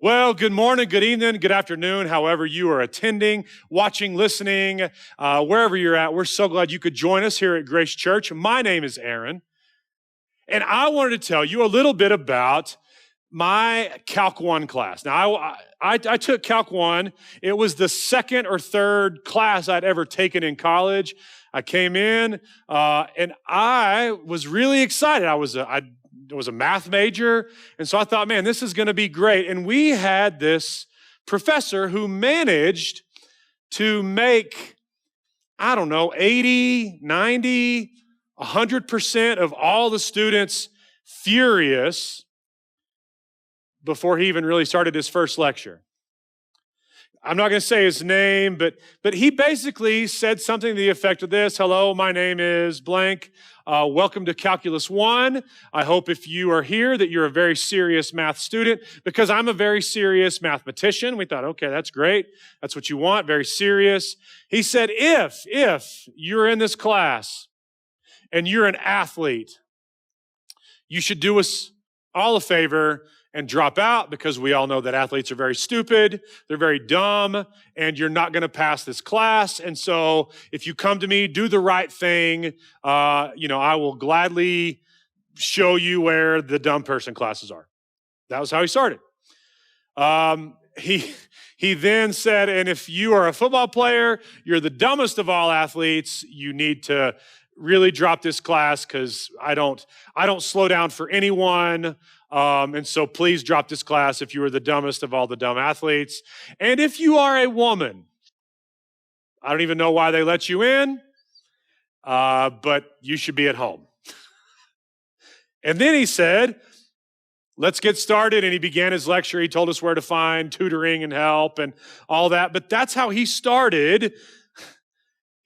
Well, good morning, good evening, good afternoon, however you are attending, watching, listening, wherever you're at. We're so glad you could join us here at Grace Church. My name is Aaron, and I wanted to tell you a little bit about my Calc 1 class. Now, I took Calc 1. It was the second or third class I'd ever taken in college. I came in, and I was really excited. I was a math major, and so I thought, man, this is going to be great. And we had this professor who managed to make, 80, 90, 100% of all the students furious before he even really started his first lecture. I'm not going to say his name, but he basically said something to the effect of this: hello, my name is blank. Welcome to Calculus 1. I hope if you are here that you're a very serious math student, because I'm a very serious mathematician. We thought, okay, that's great. That's what you want, very serious. He said, if you're in this class and you're an athlete, you should do us all a favor and drop out, because we all know that athletes are very stupid, they're very dumb, and you're not going to pass this class. And so if you come to me, do the right thing. I will gladly show you where the dumb person classes are. That was how he started. He then said, and if you are a football player, you're the dumbest of all athletes, you need to really drop this class, because I don't slow down for anyone. And so please drop this class if you are the dumbest of all the dumb athletes. And if you are a woman, I don't even know why they let you in, but you should be at home. And then he said, let's get started. And he began his lecture. He told us where to find tutoring and help and all that. But that's how he started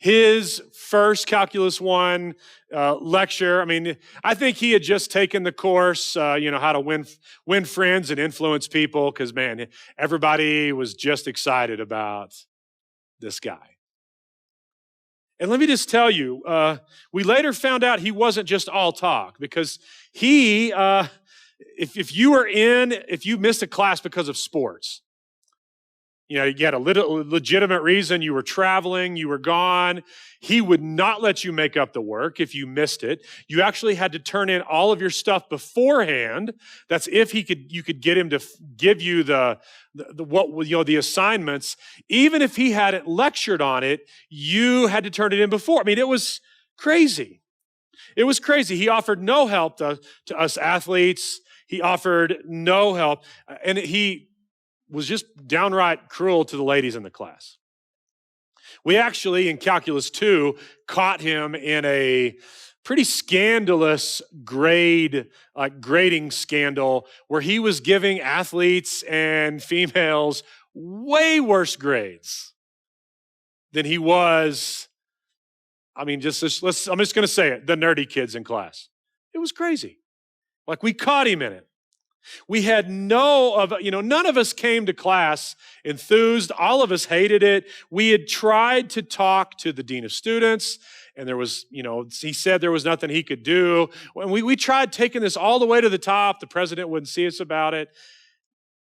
his first Calculus 1 lecture. I mean, I think he had just taken the course, how to win friends and influence people, because, man, everybody was just excited about this guy. And let me just tell you, we later found out he wasn't just all talk, because he, if you missed a class because of sports, you had a legitimate reason, you were traveling, you were gone, he would not let you make up the work if you missed it. You actually had to turn in all of your stuff beforehand. That's if you could get him to give you the assignments. Even if he hadn't lectured on it, you had to turn it in before. I mean, it was crazy. It was crazy. He offered no help to us athletes. He offered no help. And he was just downright cruel to the ladies in the class. We actually, in Calculus 2, caught him in a pretty scandalous grading scandal, where he was giving athletes and females way worse grades than he was. I'm just going to say it, the nerdy kids in class. It was crazy. Like, we caught him in it. We had none of us came to class enthused. All of us hated it. We had tried to talk to the dean of students, and there was, he said there was nothing he could do. When we tried taking this all the way to the top, the president wouldn't see us about it.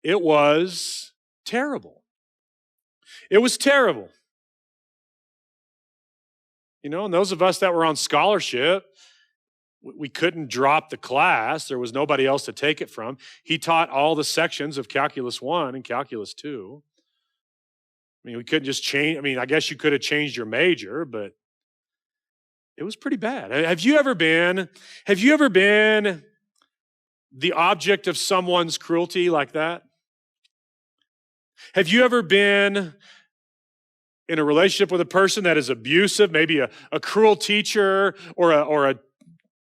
It was terrible. It was terrible. And those of us that were on scholarship, we couldn't drop the class. There was nobody else to take it from. He taught all the sections of Calculus 1 and Calculus 2. I mean, we couldn't just change. I mean, I guess you could have changed your major, but it was pretty bad. Have you ever been the object of someone's cruelty like that? Have you ever been in a relationship with a person that is abusive, maybe a cruel teacher or a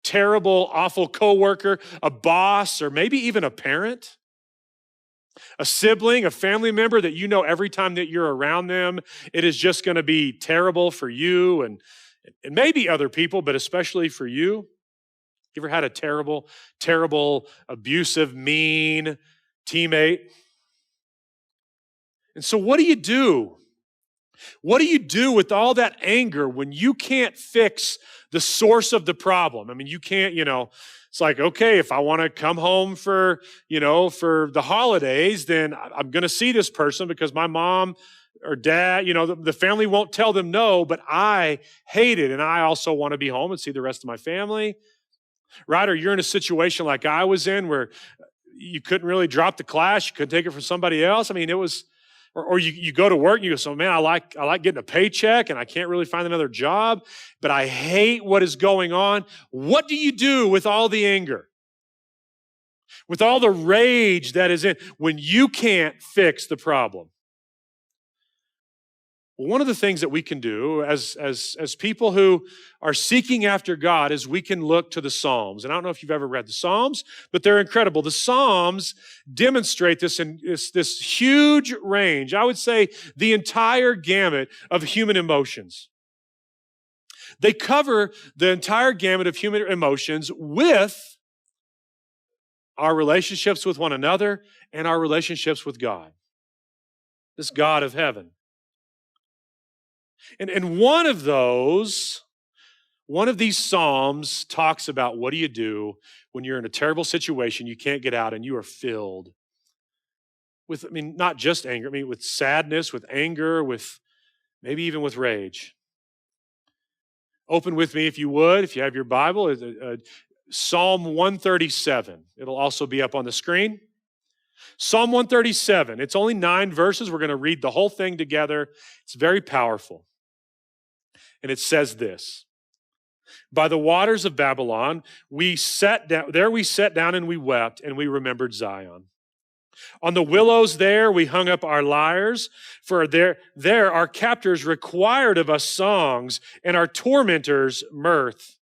terrible, awful coworker, a boss, or maybe even a parent, a sibling, a family member that every time that you're around them, it is just going to be terrible for you and maybe other people, but especially for you? You ever had a terrible, terrible, abusive, mean teammate? And so what do you do? What do you do with all that anger when you can't fix the source of the problem. I mean, you can't, it's like, okay, if I want to come home for the holidays, then I'm going to see this person because my mom or dad, the family won't tell them no, but I hate it. And I also want to be home and see the rest of my family, right? Or you're in a situation like I was in where you couldn't really drop the class. You couldn't take it from somebody else. I mean, it was, or you go to work and you go, so man, I like getting a paycheck and I can't really find another job, but I hate what is going on. What do you do with all the anger? With all the rage that is in when you can't fix the problem? Well, one of the things that we can do as people who are seeking after God is we can look to the Psalms. And I don't know if you've ever read the Psalms, but they're incredible. The Psalms demonstrate this huge range. I would say the entire gamut of human emotions. They cover the entire gamut of human emotions with our relationships with one another and our relationships with God, this God of heaven. And one of these Psalms talks about what do you do when you're in a terrible situation, you can't get out, and you are filled with, not just anger, with sadness, with anger, with maybe even with rage. Open with me if you would, if you have your Bible, Psalm 137. It'll also be up on the screen. Psalm 137. It's only 9 verses. We're going to read the whole thing together. It's very powerful. And it says this: by the waters of Babylon, we sat down and we wept, and we remembered Zion. On the willows there we hung up our lyres, for there our captors required of us songs, and our tormentors mirth,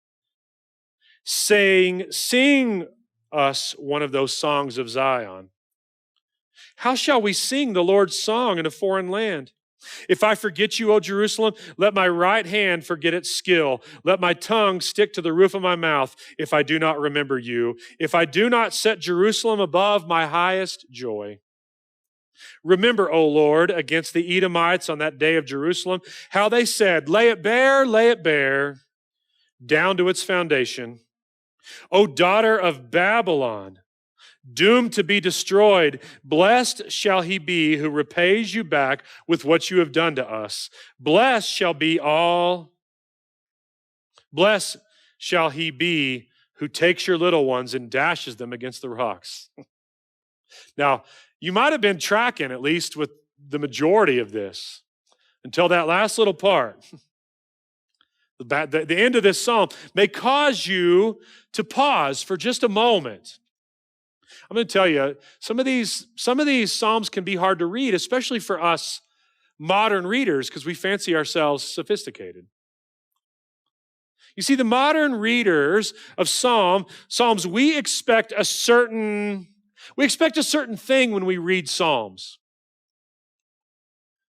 saying, sing us one of those songs of Zion. How shall we sing the Lord's song in a foreign land? If I forget you, O Jerusalem, let my right hand forget its skill. Let my tongue stick to the roof of my mouth if I do not remember you, if I do not set Jerusalem above my highest joy. Remember, O Lord, against the Edomites on that day of Jerusalem, how they said, lay it bare, down to its foundation. O daughter of Babylon, doomed to be destroyed, blessed shall he be who repays you back with what you have done to us. Blessed shall he be who takes your little ones and dashes them against the rocks. Now, you might have been tracking at least with the majority of this until that last little part. The end of this psalm may cause you to pause for just a moment. I'm going to tell you, some of these Psalms can be hard to read, especially for us modern readers, because we fancy ourselves sophisticated. You see, the modern readers of Psalms, we expect a certain thing when we read Psalms.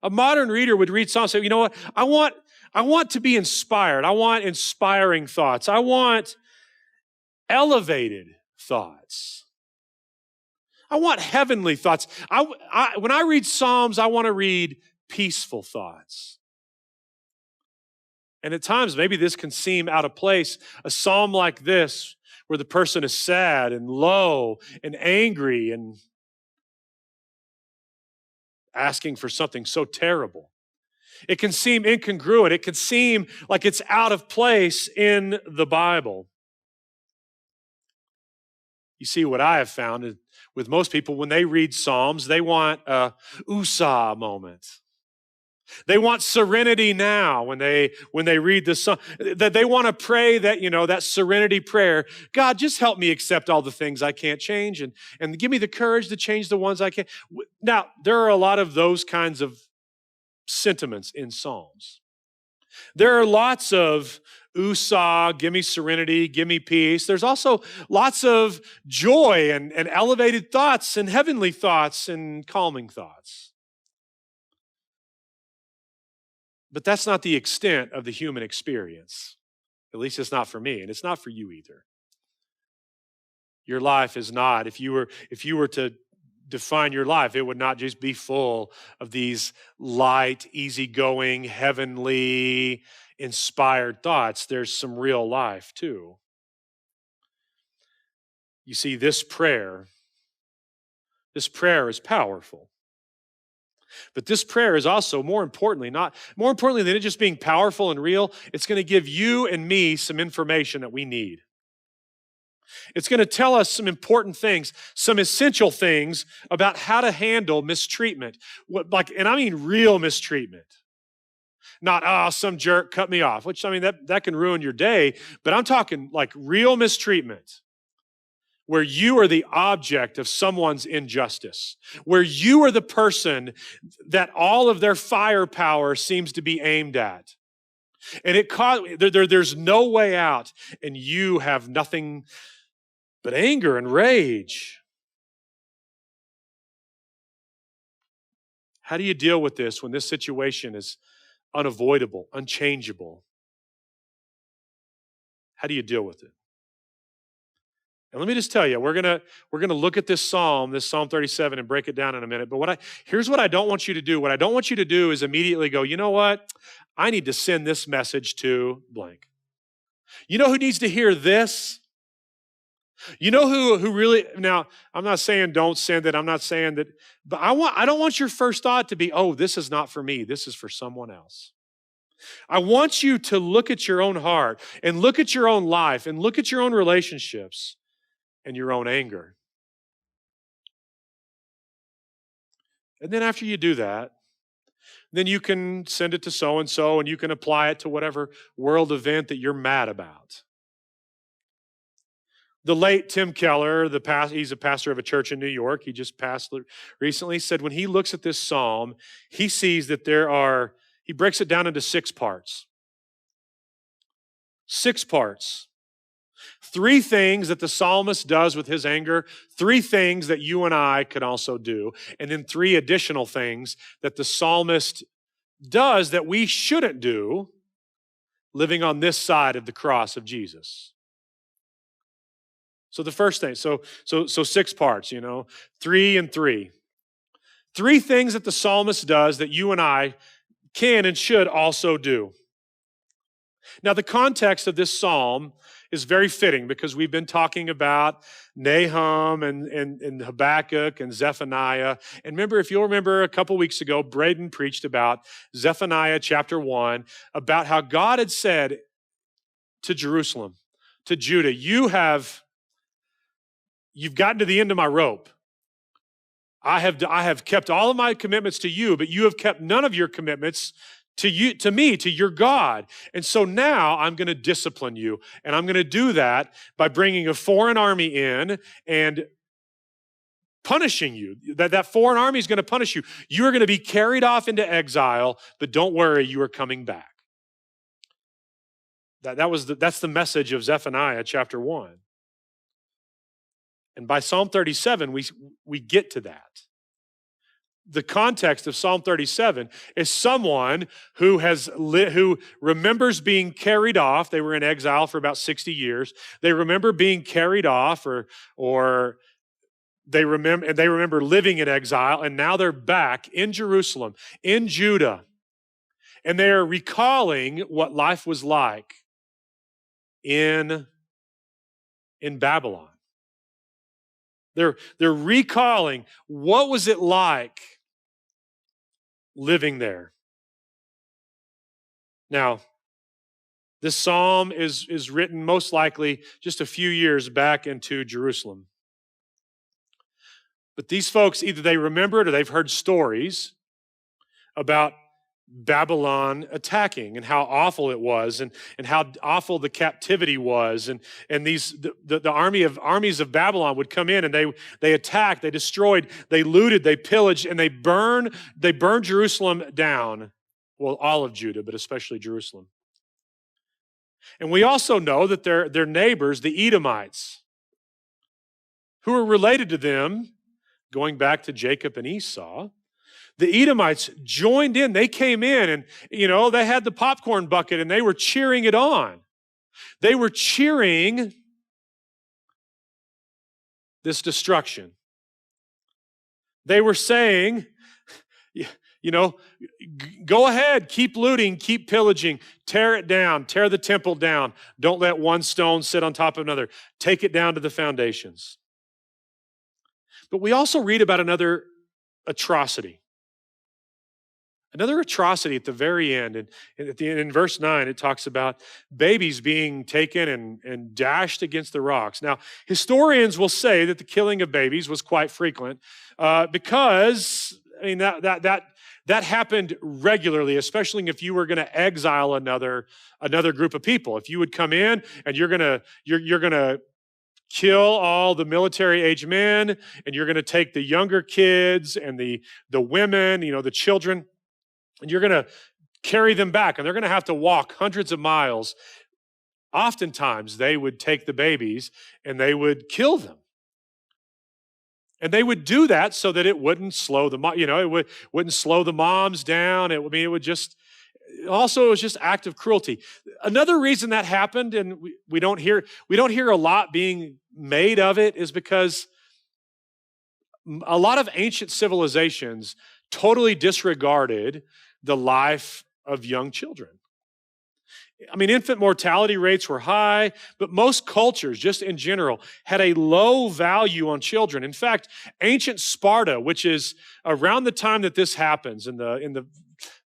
A modern reader would read Psalms and say, you know what, I want to be inspired. I want inspiring thoughts. I want elevated thoughts. I want heavenly thoughts. When I read Psalms, I want to read peaceful thoughts. And at times, maybe this can seem out of place. A psalm like this, where the person is sad and low and angry and asking for something so terrible. It can seem incongruent. It can seem like it's out of place in the Bible. You see, what I have found with most people, when they read Psalms, they want a USA moment. They want serenity now when they read the Psalm. That they want to pray that, that serenity prayer. God, just help me accept all the things I can't change and give me the courage to change the ones I can. Now, there are a lot of those kinds of sentiments in Psalms. There are lots of USA, give me serenity, give me peace. There's also lots of joy and elevated thoughts and heavenly thoughts and calming thoughts. But that's not the extent of the human experience. At least it's not for me, and it's not for you either. Your life is not, if you were to define your life. It would not just be full of these light, easygoing, heavenly, inspired thoughts. There's some real life too. You see, this prayer is powerful. But this prayer is also more importantly than it just being powerful and real, it's going to give you and me some information that we need. It's going to tell us some important things, some essential things about how to handle mistreatment. And I mean real mistreatment. Not, some jerk cut me off, which, I mean, that can ruin your day. But I'm talking like real mistreatment, where you are the object of someone's injustice, where you are the person that all of their firepower seems to be aimed at. And there's no way out, and you have nothing but anger and rage. How do you deal with this when this situation is unavoidable, unchangeable? How do you deal with it? And let me just tell you, we're gonna look at this Psalm 37, and break it down in a minute. But here's what I don't want you to do. What I don't want you to do is immediately go, you know what? I need to send this message to blank. You know who needs to hear this? You know who really, now, I'm not saying don't send it. I'm not saying that, but I don't want your first thought to be, oh, this is not for me. This is for someone else. I want you to look at your own heart and look at your own life and look at your own relationships and your own anger. And then after you do that, then you can send it to so-and-so, and you can apply it to whatever world event that you're mad about. The late Tim Keller, he's a pastor of a church in New York. He just passed recently. Said when he looks at this psalm, he sees that he breaks it down into 6 parts. 6 parts. 3 things that the psalmist does with his anger, 3 things that you and I could also do, and then 3 additional things that the psalmist does that we shouldn't do living on this side of the cross of Jesus. So the first thing, so 6 parts, 3 and 3. 3 things that the psalmist does that you and I can and should also do. Now, the context of this psalm is very fitting because we've been talking about Nahum and Habakkuk and Zephaniah. And if you'll remember a couple weeks ago, Braden preached about Zephaniah chapter 1, about how God had said to Jerusalem, to Judah, you've gotten to the end of my rope. I have kept all of my commitments to you, but you have kept none of your commitments to me, to your God. And so now I'm going to discipline you. And I'm going to do that by bringing a foreign army in and punishing you. That foreign army is going to punish you. You are going to be carried off into exile, but don't worry, you are coming back. That's the message of Zephaniah chapter 1. And by Psalm 37, we get to that. The context of Psalm 37 is someone who remembers being carried off. They were in exile for about 60 years. They remember being carried off, or they remember living in exile, and now they're back in Jerusalem, in Judah, and they are recalling what life was like in Babylon. They're recalling what was it like living there. Now, this psalm is written most likely just a few years back into Jerusalem. But these folks, either they remember it or they've heard stories about Babylon attacking and how awful it was, and how awful the captivity was, and the armies of Babylon would come in, and they attacked, they destroyed, they looted, they pillaged, and they burned Jerusalem down. Well, all of Judah, but especially Jerusalem. And we also know that their neighbors, the Edomites, who are related to them, going back to Jacob and Esau, the Edomites joined in. They came in and, they had the popcorn bucket and they were cheering it on. They were cheering this destruction. They were saying, you know, go ahead, keep looting, keep pillaging, tear it down, tear the temple down. Don't let one stone sit on top of another. Take it down to the foundations. But we also read about another atrocity. Another atrocity at the very end. And in verse 9, it talks about babies being taken and dashed against the rocks. Now, historians will say that the killing of babies was quite frequent because, I mean, that happened regularly, especially if you were going to exile another group of people. If you would come in and you're gonna kill all the military-age men, and you're going to take the younger kids and the women, the children, and you're going to carry them back, and they're going to have to walk hundreds of miles. Oftentimes, they would take the babies and they would kill them. And they would do that so that it wouldn't slow wouldn't slow the moms down. It was just act of cruelty. Another reason that happened, and we don't hear a lot being made of it, is because a lot of ancient civilizations totally disregarded the life of young children. I mean, infant mortality rates were high, but most cultures, just in general, had a low value on children. In fact, ancient Sparta, which is around the time that this happens, in the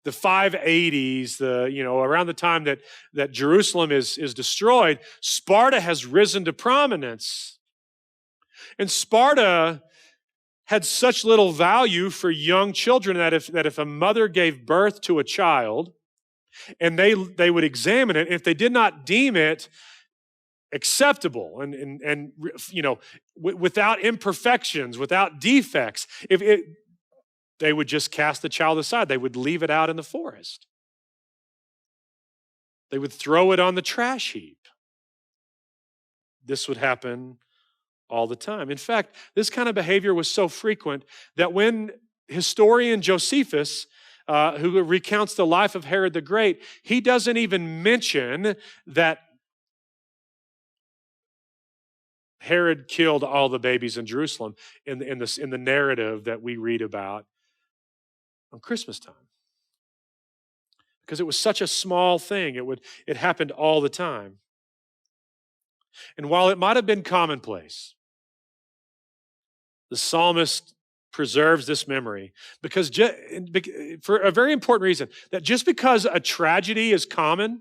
580s, around the time that Jerusalem is destroyed, Sparta has risen to prominence. And Sparta had such little value for young children that if a mother gave birth to a child, and they would examine it, if they did not deem it acceptable and without imperfections, without defects, they would just cast the child aside. They would leave it out in the forest. They would throw it on the trash heap. This would happen all the time. In fact, this kind of behavior was so frequent that when historian Josephus, who recounts the life of Herod the Great, he doesn't even mention that Herod killed all the babies in Jerusalem in the narrative that we read about on Christmas time. Because it was such a small thing. It happened all the time. And while it might have been commonplace, the psalmist preserves this memory because for a very important reason, that just because a tragedy is common,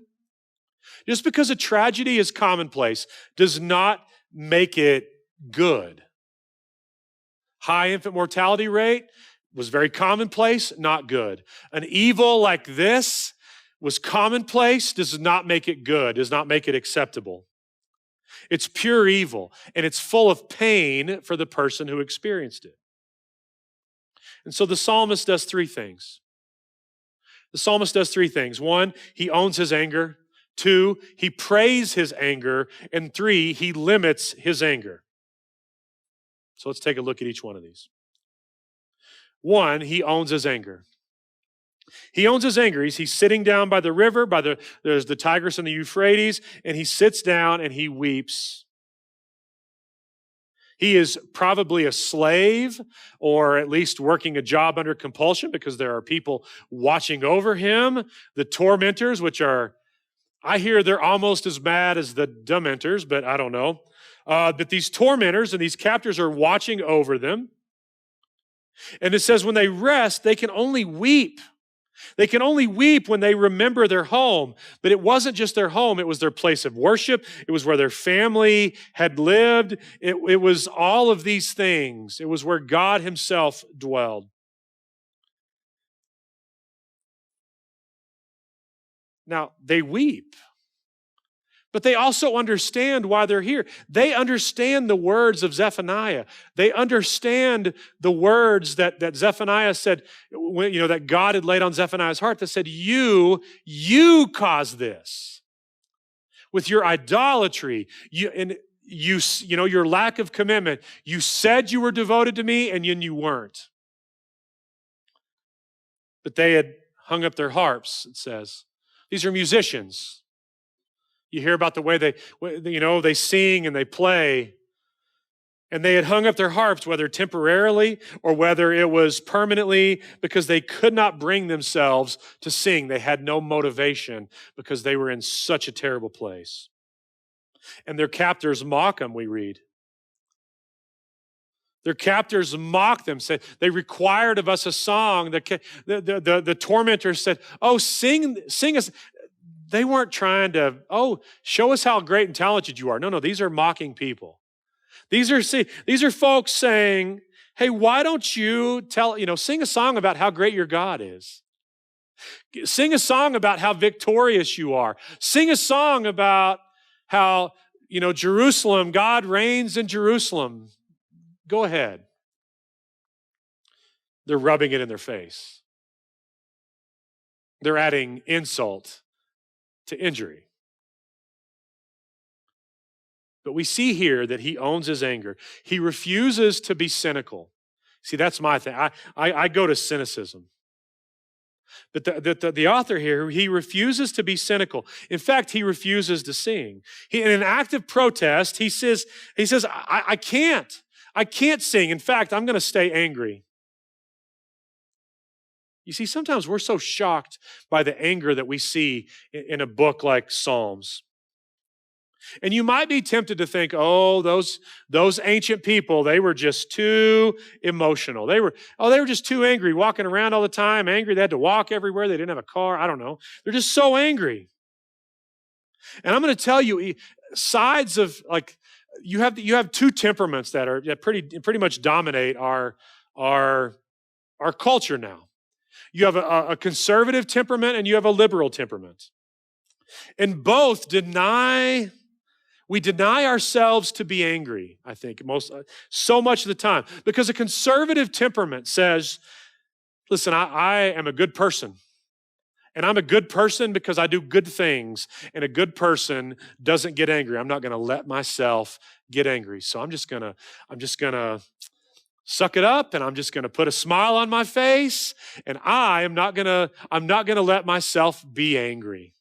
just because a tragedy is commonplace, does not make it good. High infant mortality rate was very commonplace, not good. An evil like this was commonplace, does not make it good, does not make it acceptable. It's pure evil, and it's full of pain for the person who experienced it. And so the psalmist does three things. The psalmist does three things. One, he owns his anger. Two, he prays his anger. And three, he limits his anger. So let's take a look at each one of these. One, he owns his anger. He owns his anger. He's sitting down by the river, there's the Tigris and the Euphrates, and he sits down and he weeps. He is probably a slave, or at least working a job under compulsion, because there are people watching over him. The tormentors, which I hear they're almost as bad as the dementors, but I don't know. But these tormentors and these captors are watching over them. And it says when they rest, they can only weep. They can only weep when they remember their home. But it wasn't just their home, it was their place of worship. It was where their family had lived. It was all of these things. It was where God himself dwelled. Now, they weep, but they also understand why they're here. They understand the words of Zephaniah. They understand the words that Zephaniah said, that God had laid on Zephaniah's heart, that said, you caused this with your idolatry, your lack of commitment. You said you were devoted to me, and you weren't. But they had hung up their harps, it says. These are musicians. You hear about the way they sing and they play. And they had hung up their harps, whether temporarily or whether it was permanently, because they could not bring themselves to sing. They had no motivation because they were in such a terrible place. And their captors mock them, we read. Their captors mocked them, said they required of us a song. The tormentors said, "Oh, sing us." They weren't trying to, show us how great and talented you are. No, these are mocking people. These are folks saying, "Hey, why don't you sing a song about how great your God is. Sing a song about how victorious you are. Sing a song about how, Jerusalem, God reigns in Jerusalem. Go ahead." They're rubbing it in their face. They're adding insult to injury. But we see here that he owns his anger. He refuses to be cynical. See, that's my thing. I go to cynicism. But the author here, he refuses to be cynical. In fact, he refuses to sing. In an act of protest, he says, I can't sing. In fact, I'm going to stay angry. You see, sometimes we're so shocked by the anger that we see in a book like Psalms. And you might be tempted to think, those ancient people, they were just too emotional. They were just too angry, walking around all the time, angry. They had to walk everywhere. They didn't have a car. I don't know. They're just so angry. And I'm going to tell you, sides of you have two temperaments that pretty much dominate our culture now. You have a conservative temperament and you have a liberal temperament. And both we deny ourselves to be angry, I think, so much of the time. Because a conservative temperament says, listen, I am a good person. And I'm a good person because I do good things. And a good person doesn't get angry. I'm not going to let myself get angry. So I'm just going to suck it up, and I'm just going to put a smile on my face, and I'm not going to let myself be angry.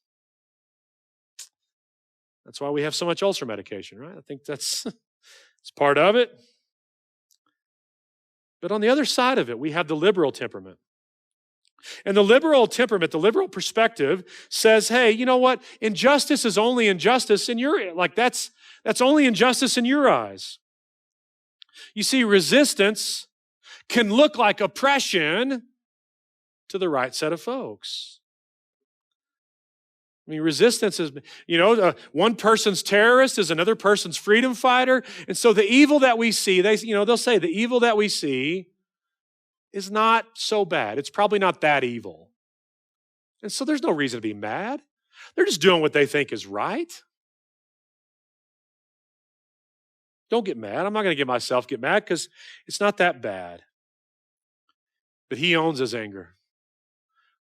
That's why we have so much ulcer medication, right? I think it's part of it. But on the other side of it, we have the liberal temperament. And the liberal temperament, the liberal perspective says, hey, you know what? Injustice is only injustice in that's only injustice in your eyes. You see, resistance can look like oppression to the right set of folks. I mean, resistance is, one person's terrorist is another person's freedom fighter. And so the evil that we see, they'll say the evil that we see is not so bad. It's probably not that evil. And so there's no reason to be mad. They're just doing what they think is right. Don't get mad. I'm not going to get myself get mad because it's not that bad. But he owns his anger.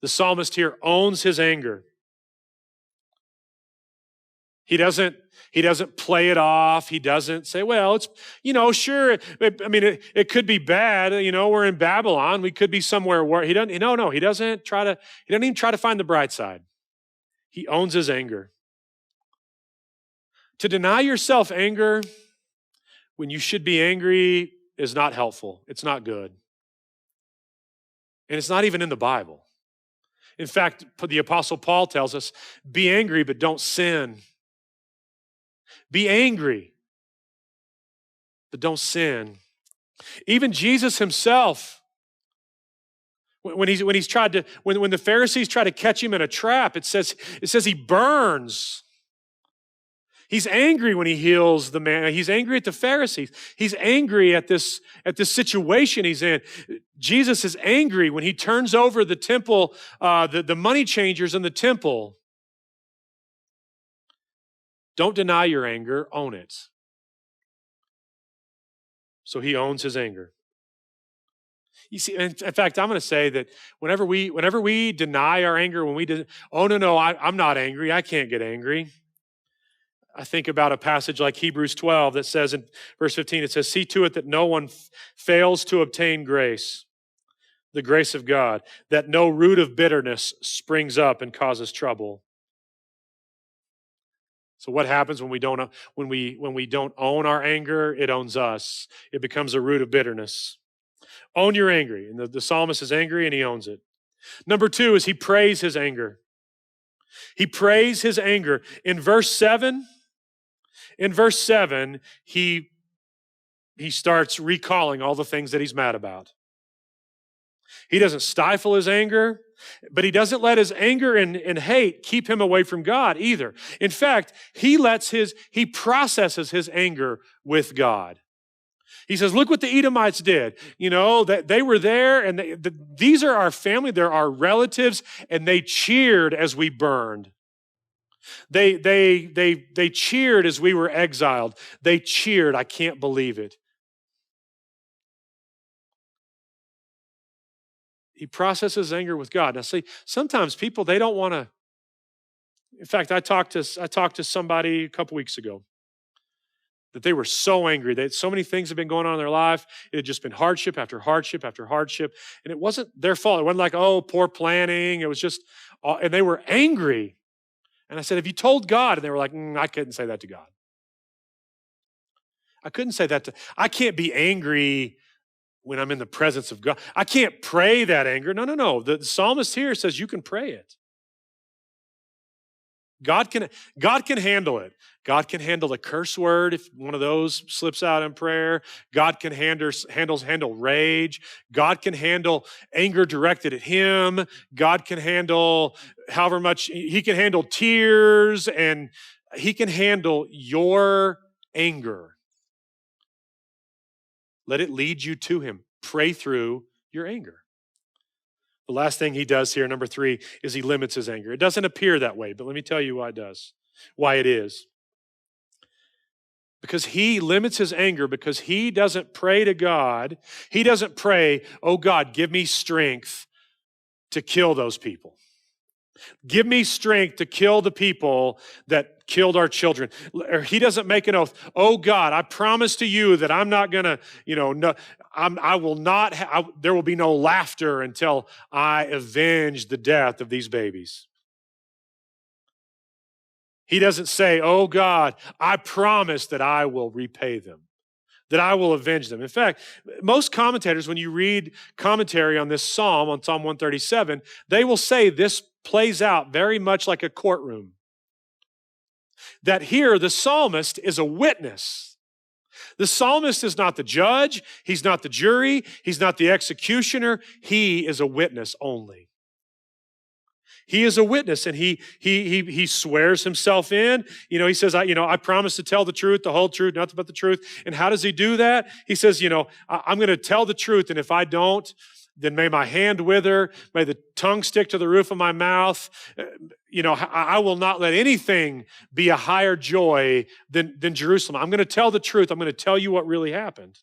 The psalmist here owns his anger. He doesn't play it off. He doesn't say, well, it's, sure. It could be bad. We're in Babylon. We could be somewhere where he doesn't even try to find the bright side. He owns his anger. To deny yourself anger when you should be angry is not helpful. It's not good. And it's not even in the Bible. In fact, the Apostle Paul tells us, be angry, but don't sin. Be angry, but don't sin. Even Jesus himself, when the Pharisees try to catch him in a trap, it says he burns. He's angry when he heals the man. He's angry at the Pharisees. He's angry at this situation he's in. Jesus is angry when he turns over the temple, the money changers in the temple. Don't deny your anger, own it. So he owns his anger. You see, in fact, I'm going to say that whenever we deny our anger, I'm not angry, I can't get angry. I think about a passage like Hebrews 12 that says in verse 15, it says, see to it that no one fails to obtain grace, the grace of God, that no root of bitterness springs up and causes trouble. So what happens when we don't own our anger? It owns us. It becomes a root of bitterness. Own your anger. And the psalmist is angry and he owns it. Number 2 is he prays his anger. He prays his anger. In verse 7, he starts recalling all the things that he's mad about. He doesn't stifle his anger, but he doesn't let his anger and hate keep him away from God either. In fact, he processes his anger with God. He says, look what the Edomites did. That they were there, and these are our family, they're our relatives, and they cheered as we burned. They cheered as we were exiled. They cheered. I can't believe it. He processes anger with God. Now, see, sometimes people, they don't want to. In fact, I talked to somebody a couple weeks ago that they were so angry. So many things have been going on in their life. It had just been hardship after hardship after hardship. And it wasn't their fault. It wasn't like, oh, poor planning. It was just, and they were angry. And I said, have you told God? And they were like, I couldn't say that to God. I couldn't say that I can't be angry when I'm in the presence of God. I can't pray that anger. No. The psalmist here says you can pray it. God can handle it. God can handle a curse word if one of those slips out in prayer. God can handle rage. God can handle anger directed at him. God can handle however much, he can handle tears, and he can handle your anger. Let it lead you to him. Pray through your anger. The last thing he does here, number 3, is he limits his anger. It doesn't appear that way, but let me tell you why it is. Because he limits his anger because he doesn't pray to God. He doesn't pray, oh God, give me strength to kill those people. Give me strength to kill the people that killed our children. Or he doesn't make an oath. Oh God, I promise to you that I'm not going to, there will be no laughter until I avenge the death of these babies. He doesn't say, oh God, I promise that I will repay them, that I will avenge them. In fact, most commentators, when you read commentary on this psalm, on Psalm 137, they will say this plays out very much like a courtroom. That here, the psalmist is a witness. The psalmist is not the judge, he's not the jury, he's not the executioner, he is a witness only. He is a witness, and he swears himself in. He says, I promise to tell the truth, the whole truth, nothing but the truth. And how does he do that? He says, I'm going to tell the truth, and if I don't, then may my hand wither, may the tongue stick to the roof of my mouth. I will not let anything be a higher joy than Jerusalem. I'm going to tell the truth. I'm going to tell you what really happened.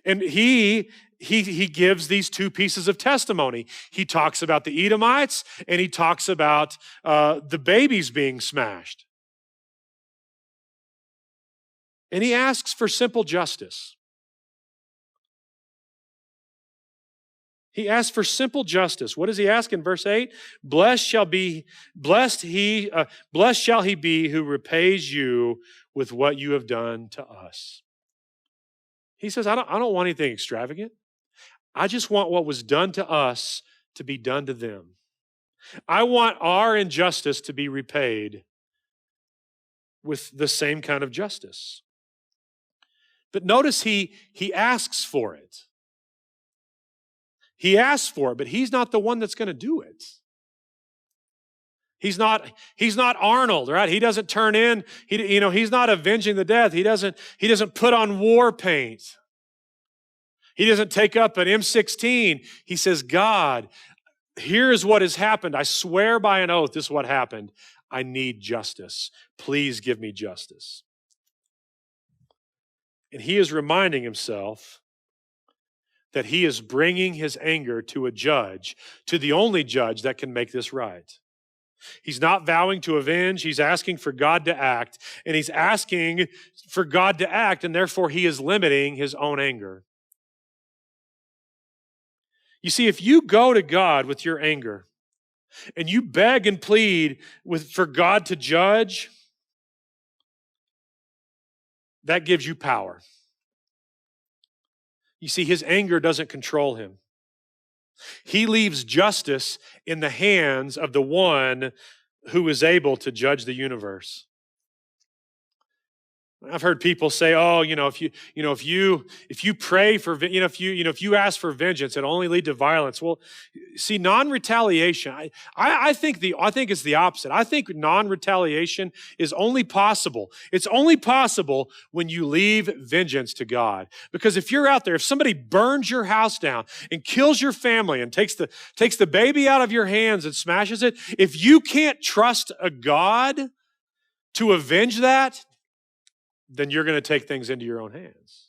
And he gives these 2 pieces of testimony. He talks about the Edomites, and he talks about the babies being smashed. And he asks for simple justice. He asks for simple justice. What does he ask in verse 8? Blessed shall he be who repays you with what you have done to us. He says, I don't want anything extravagant. I just want what was done to us to be done to them. I want our injustice to be repaid with the same kind of justice. But notice he asks for it. He asks for it, but he's not the one that's going to do it. He's not Arnold, right? He doesn't turn in, he's not avenging the death. He doesn't put on war paint. He doesn't take up an M16. He says, God, here is what has happened. I swear by an oath, this is what happened. I need justice. Please give me justice. And he is reminding himself that he is bringing his anger to a judge, to the only judge that can make this right. He's not vowing to avenge. He's asking for God to act. And he's asking for God to act, and therefore he is limiting his own anger. You see, if you go to God with your anger and you beg and plead for God to judge, that gives you power. You see, his anger doesn't control him. He leaves justice in the hands of the one who is able to judge the universe. I've heard people say, "Oh, if you pray for, if you ask for vengeance, it'll only lead to violence." Well, see, non-retaliation. I think it's the opposite. I think non-retaliation is only possible. It's only possible when you leave vengeance to God. Because if you're out there, if somebody burns your house down and kills your family and takes the baby out of your hands and smashes it, if you can't trust a God to avenge that, then you're going to take things into your own hands.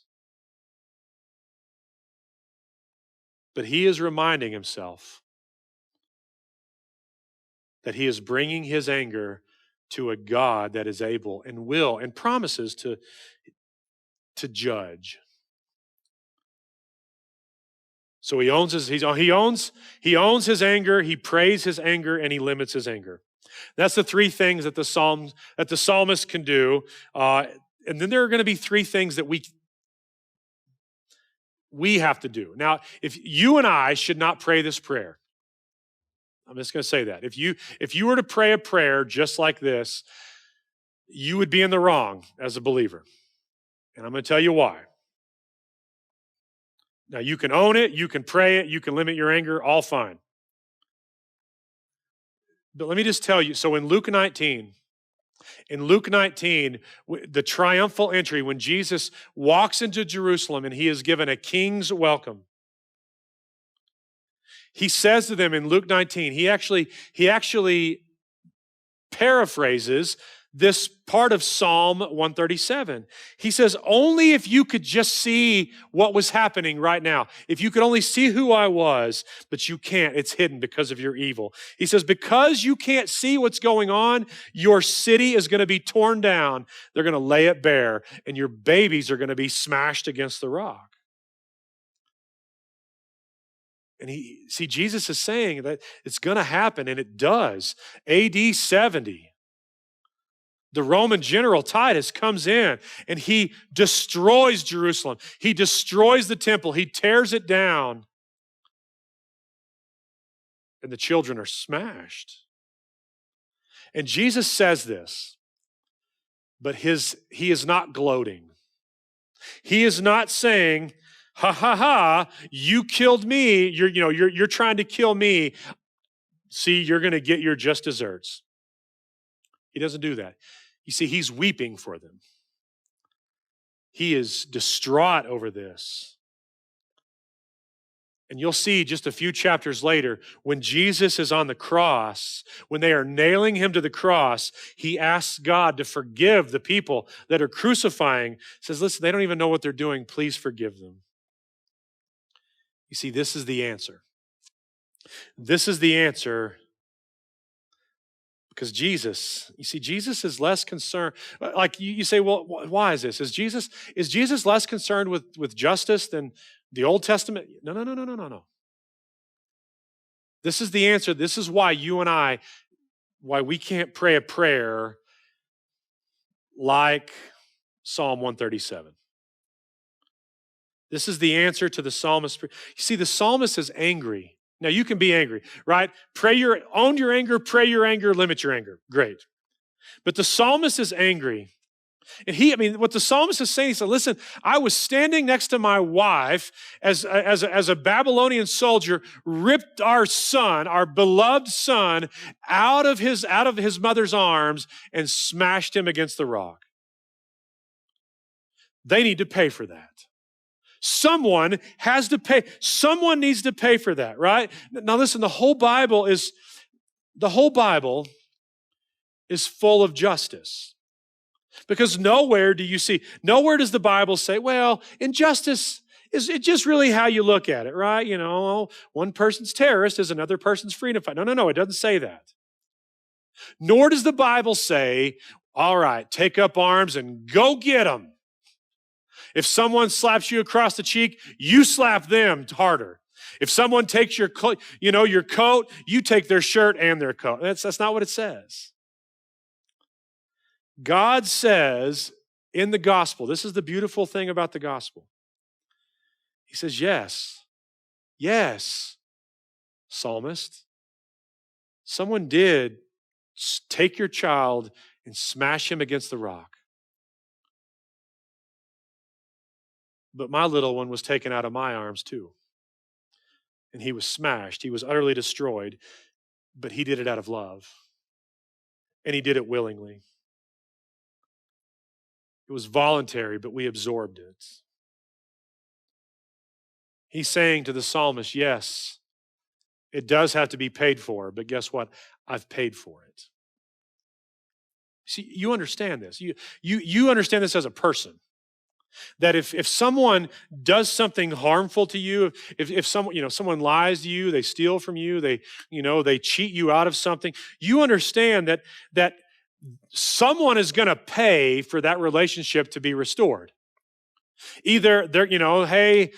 But he is reminding himself that he is bringing his anger to a God that is able and will and promises to judge. So he owns his anger, he prays his anger, and he limits his anger. That's the three things that the psalmist can do. And then there are going to be three things that we have to do. Now, if you and I should not pray this prayer, I'm just going to say that. If you were to pray a prayer just like this, you would be in the wrong as a believer. And I'm going to tell you why. Now, you can own it, you can pray it, you can limit your anger, all fine. But let me just tell you, so in Luke 19, the triumphal entry, when Jesus walks into Jerusalem and he is given a king's welcome, he says to them in Luke 19, he actually paraphrases this part of Psalm 137. He says, only if you could just see what was happening right now, if you could only see who I was, but you can't, it's hidden because of your evil. He says, because you can't see what's going on, your city is going to be torn down. They're going to lay it bare, and your babies are going to be smashed against the rock. And Jesus is saying that it's going to happen, and it does. AD 70. The Roman general Titus comes in and he destroys Jerusalem. He destroys the temple. He tears it down. And the children are smashed. And Jesus says this, but he is not gloating. He is not saying, ha ha ha, you killed me. You're trying to kill me. See, you're going to get your just desserts. He doesn't do that. You see, he's weeping for them. He is distraught over this. And you'll see just a few chapters later, when Jesus is on the cross, when they are nailing him to the cross, he asks God to forgive the people that are crucifying. He says, listen, they don't even know what they're doing. Please forgive them. You see, this is the answer. This is the answer. Because Jesus is less concerned. Like you say, well, why is this? Is Jesus less concerned with justice than the Old Testament? No. This is the answer. This is why why we can't pray a prayer like Psalm 137. This is the answer to the psalmist. You see, the psalmist is angry. Now, you can be angry, right? Own your anger, pray your anger, limit your anger. Great. But the psalmist is angry. And what the psalmist is saying, he said, listen, I was standing next to my wife as a Babylonian soldier ripped our son, our beloved son, out of his mother's arms and smashed him against the rock. They need to pay for that. Someone has to pay. Someone needs to pay for that, right? Now listen, the whole Bible is full of justice. Because nowhere does the Bible say, well, injustice is just really how you look at it, right? One person's terrorist is another person's freedom fighter. No, it doesn't say that. Nor does the Bible say, all right, take up arms and go get them. If someone slaps you across the cheek, you slap them harder. If someone takes your coat, you take their shirt and their coat. That's not what it says. God says in the gospel, this is the beautiful thing about the gospel. He says, yes, yes, psalmist, someone did take your child and smash him against the rock. But my little one was taken out of my arms too. And he was smashed. He was utterly destroyed. But he did it out of love. And he did it willingly. It was voluntary, but we absorbed it. He's saying to the psalmist, yes, it does have to be paid for, but guess what? I've paid for it. See, you understand this. You understand this as a person. That if someone does something harmful to you, if someone lies to you, they steal from you, they cheat you out of something, you understand that someone is going to pay for that relationship to be restored. Either they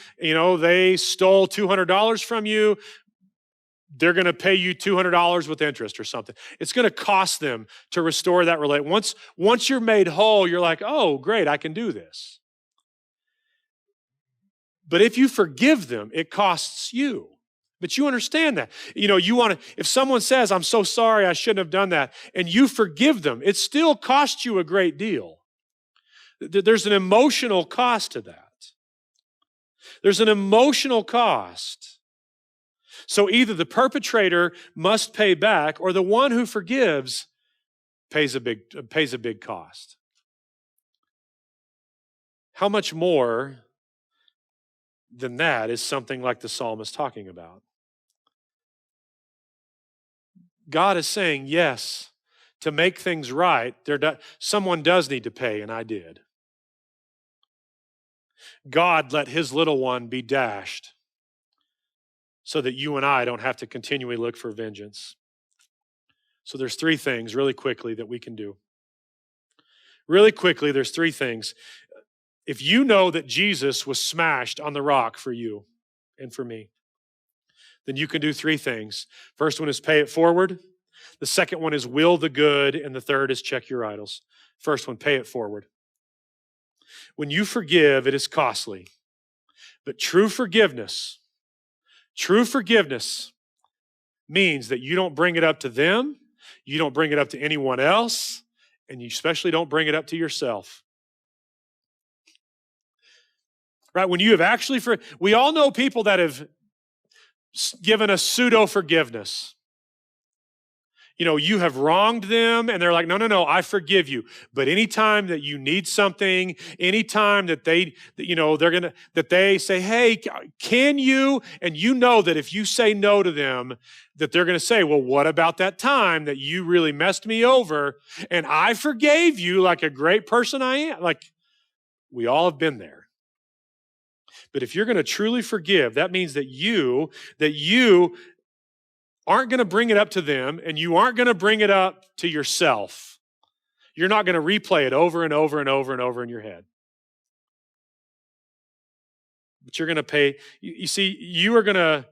stole $200 from you, they're going to pay you $200 with interest or something. It's going to cost them to restore that relationship. Once you're made whole, you're like, oh, great, I can do this. But if you forgive them, it costs you. But you understand that. If someone says, I'm so sorry, I shouldn't have done that, and you forgive them, it still costs you a great deal. There's an emotional cost to that. There's an emotional cost. So either the perpetrator must pay back, or the one who forgives pays a big cost. How much more than that is something like the psalmist talking about? God is saying, yes, to make things right, someone does need to pay, and I did. God let his little one be dashed so that you and I don't have to continually look for vengeance. So there's three things really quickly that we can do. Really quickly, there's three things. If you know that Jesus was smashed on the rock for you and for me, then you can do three things. First one is pay it forward. The second one is will the good. And the third is check your idols. First one, pay it forward. When you forgive, it is costly. But true forgiveness means that you don't bring it up to them, you don't bring it up to anyone else, and you especially don't bring it up to yourself. Right? When you have actually, we all know people that have given a pseudo forgiveness. You have wronged them and they're like, no, I forgive you. But anytime that you need something, anytime that they say, hey, can you? And you know that if you say no to them, that they're going to say, well, what about that time that you really messed me over and I forgave you like a great person I am? Like, we all have been there. But if you're going to truly forgive, that means that you aren't going to bring it up to them and you aren't going to bring it up to yourself. You're not going to replay it over and over and over and over in your head. But you're going to pay, you see, you are going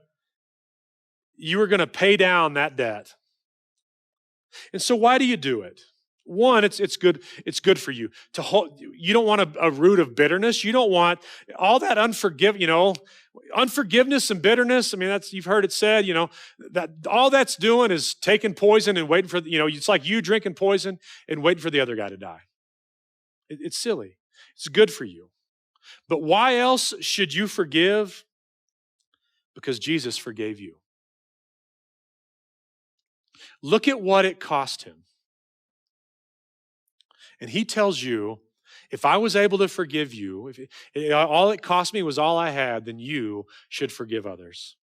to pay down that debt. And so why do you do it? One, it's good for you to hold. You don't want a root of bitterness. You don't want all that unforgiveness and bitterness. I mean, you've heard it said, that all that's doing is taking poison and waiting for, it's like you drinking poison and waiting for the other guy to die. It's silly. It's good for you. But why else should you forgive? Because Jesus forgave you. Look at what it cost him. And he tells you, if I was able to forgive you, if all it cost me was all I had, then you should forgive others.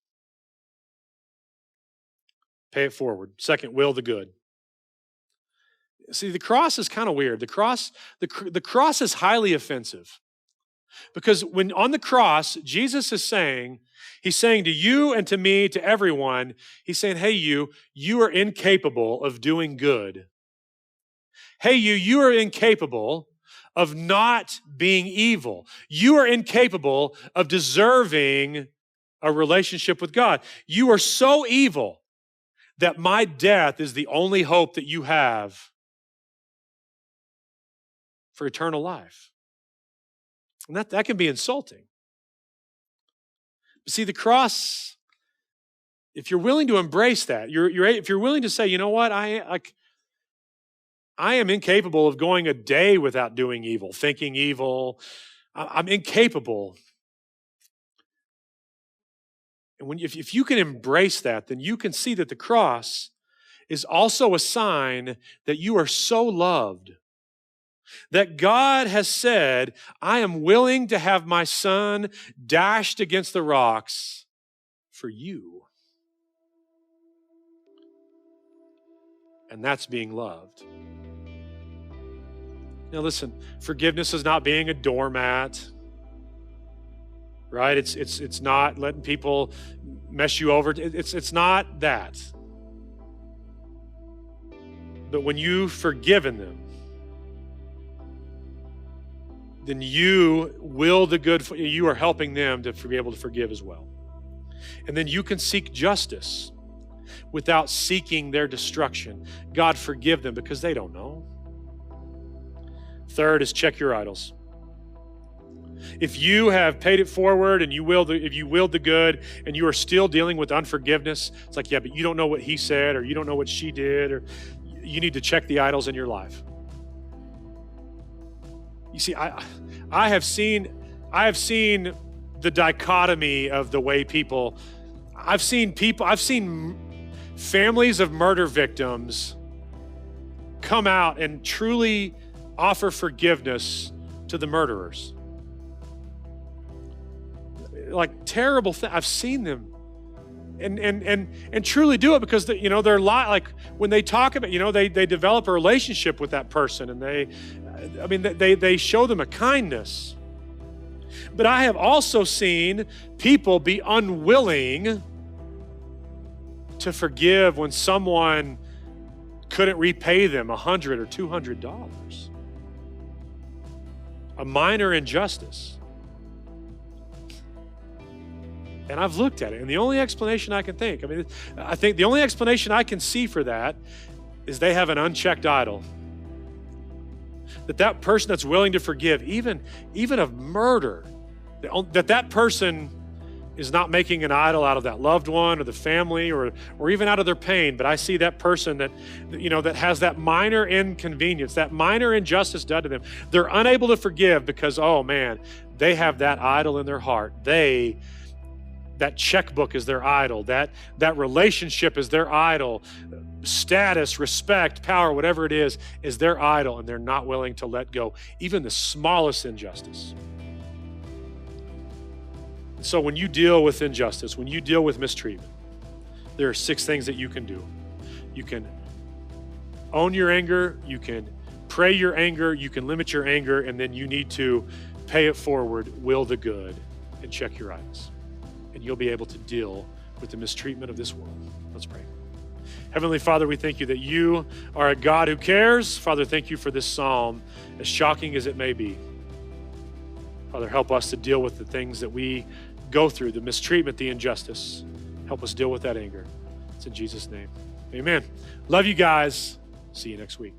Pay it forward. Second, will the good. See, the cross is kind of weird. The cross is highly offensive. Because when on the cross, Jesus is saying, he's saying to you and to me, to everyone, he's saying, hey, you are incapable of doing good. Hey, you are incapable of not being evil. You are incapable of deserving a relationship with God. You are so evil that my death is the only hope that you have for eternal life. And that can be insulting. But see, the cross, if you're willing to embrace that, if you're willing to say, you know what, I am incapable of going a day without doing evil, thinking evil. I'm incapable. And if you can embrace that, then you can see that the cross is also a sign that you are so loved, that God has said, I am willing to have my son dashed against the rocks for you. And that's being loved. Now listen, forgiveness is not being a doormat, right? It's not letting people mess you over. It's not that. But when you've forgiven them, then you will the good, you are helping them to be able to forgive as well. And then you can seek justice without seeking their destruction. God, forgive them because they don't know. Third is check your idols. If you have paid it forward and if you willed the good and you are still dealing with unforgiveness, it's like, yeah, but you don't know what he said, or you don't know what she did, or you need to check the idols in your life. You see, I have seen the dichotomy of the way I've seen families of murder victims come out and truly offer forgiveness to the murderers. Like terrible thing. I've seen them and truly do it because they're like when they talk about, they develop a relationship with that person, and they show them a kindness. But I have also seen people be unwilling to forgive when someone couldn't repay them $100 or $200. A minor injustice. And I've looked at it, and the only explanation I can think, I think the only explanation I can see for that is they have an unchecked idol. That person that's willing to forgive, even of murder, that person is not making an idol out of that loved one or the family or even out of their pain. But I see that person that has that minor inconvenience, that minor injustice done to them. They're unable to forgive because, oh man, they have that idol in their heart. That checkbook is their idol. That relationship is their idol. Status, respect, power, whatever it is their idol, and they're not willing to let go, even the smallest injustice. So when you deal with injustice, when you deal with mistreatment, there are 6 things that you can do. You can own your anger, you can pray your anger, you can limit your anger, and then you need to pay it forward, will the good, and check your idols. And you'll be able to deal with the mistreatment of this world. Let's pray. Heavenly Father, we thank you that you are a God who cares. Father, thank you for this psalm, as shocking as it may be. Father, help us to deal with the things that we go through, the mistreatment, the injustice. Help us deal with that anger. It's in Jesus' name. Amen. Love you guys. See you next week.